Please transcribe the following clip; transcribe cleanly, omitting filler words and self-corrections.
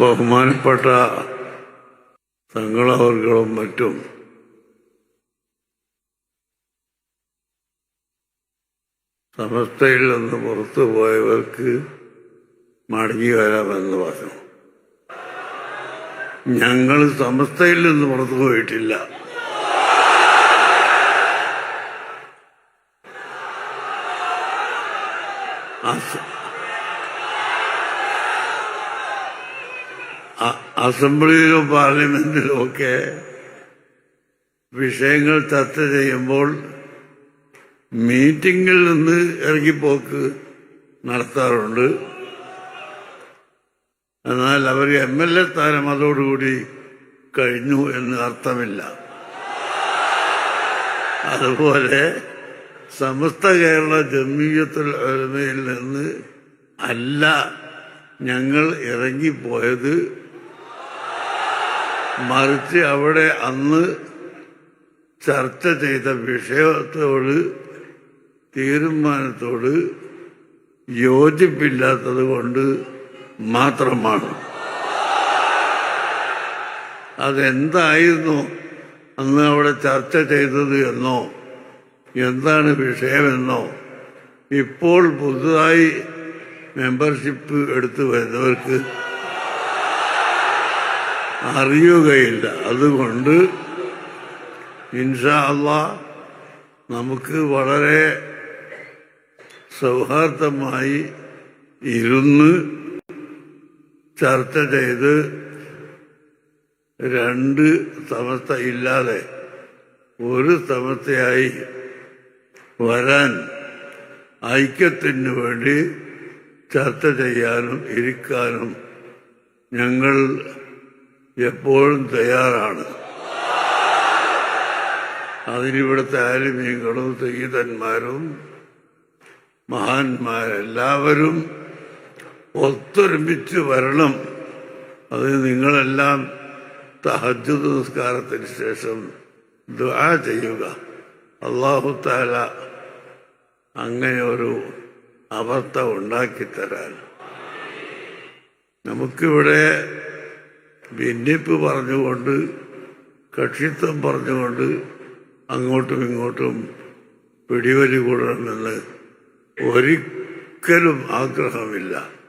ബഹുമാനപ്പെട്ട തങ്ങളവർകളും മറ്റും സമസ്തയിൽ നിന്ന് പുറത്തു പോയവർക്ക് മടങ്ങി വരാമെന്ന് പറഞ്ഞു. ഞങ്ങൾ സമസ്തയിൽ നിന്ന് പുറത്തു പോയിട്ടില്ല. അസംബ്ലിയിലും പാർലമെന്റിലും ഒക്കെ വിഷയങ്ങൾ ചർച്ച ചെയ്യുമ്പോൾ മീറ്റിംഗിൽ നിന്ന് ഇറങ്ങിപ്പോക്ക് നടത്താറുണ്ട്. എന്നാൽ അവർ MLA സ്ഥാനം അതോടുകൂടി കഴിഞ്ഞു എന്ന് അർത്ഥമില്ല. അതുപോലെ സമസ്ത കേരള ജംഇയ്യത്തുൽ ഉലമയിൽ നിന്ന് അല്ല ഞങ്ങൾ ഇറങ്ങിപ്പോയത്, മറിച്ച് അവിടെ അന്ന് ചർച്ച ചെയ്ത വിഷയത്തോട് തീരുമാനത്തോട് യോജിപ്പില്ലാത്തത് കൊണ്ട് മാത്രമാണ്. അതെന്തായിരുന്നു അന്ന് അവിടെ ചർച്ച ചെയ്തത് എന്നോ എന്താണ് വിഷയമെന്നോ ഇപ്പോൾ പുതുതായി മെമ്പർഷിപ്പ് എടുത്തു വരുന്നവർക്ക് അറിയുകയില്ല. അതുകൊണ്ട് ഇൻഷാ അല്ലാഹ് നമുക്ക് വളരെ സൗഹാർദ്ദമായി ഇരുന്ന് ചർച്ച ചെയ്ത് രണ്ട് സമസ്ത ഇല്ലാതെ ഒരു സമസ്തയായി വരാൻ ഐക്യത്തിനു വേണ്ടി ചർച്ച ചെയ്യാനും ഇരിക്കാനും ഞങ്ങൾ എപ്പോഴും തയ്യാറാണ്. അതിനിവിടുത്തെ ആലിമീങ്ങളും സയ്യിദന്മാരും മഹാന്മാരെല്ലാവരും ഒത്തൊരുമിച്ച് വരണം. അത് നിങ്ങളെല്ലാം തഹജ്ജുദ് നിസ്കാരത്തിന് ശേഷം ദുആ ചെയ്യുക. അല്ലാഹു തആല അങ്ങനെ ഒരു അവസ്ഥ ഉണ്ടാക്കിത്തരാൻ. നമുക്കിവിടെ ഭിന്നിപ്പ് പറഞ്ഞുകൊണ്ട് കക്ഷിത്വം പറഞ്ഞുകൊണ്ട് അങ്ങോട്ടും ഇങ്ങോട്ടും പിടിവലി കൂടണമെന്ന് ഒരിക്കലും ആഗ്രഹമില്ല.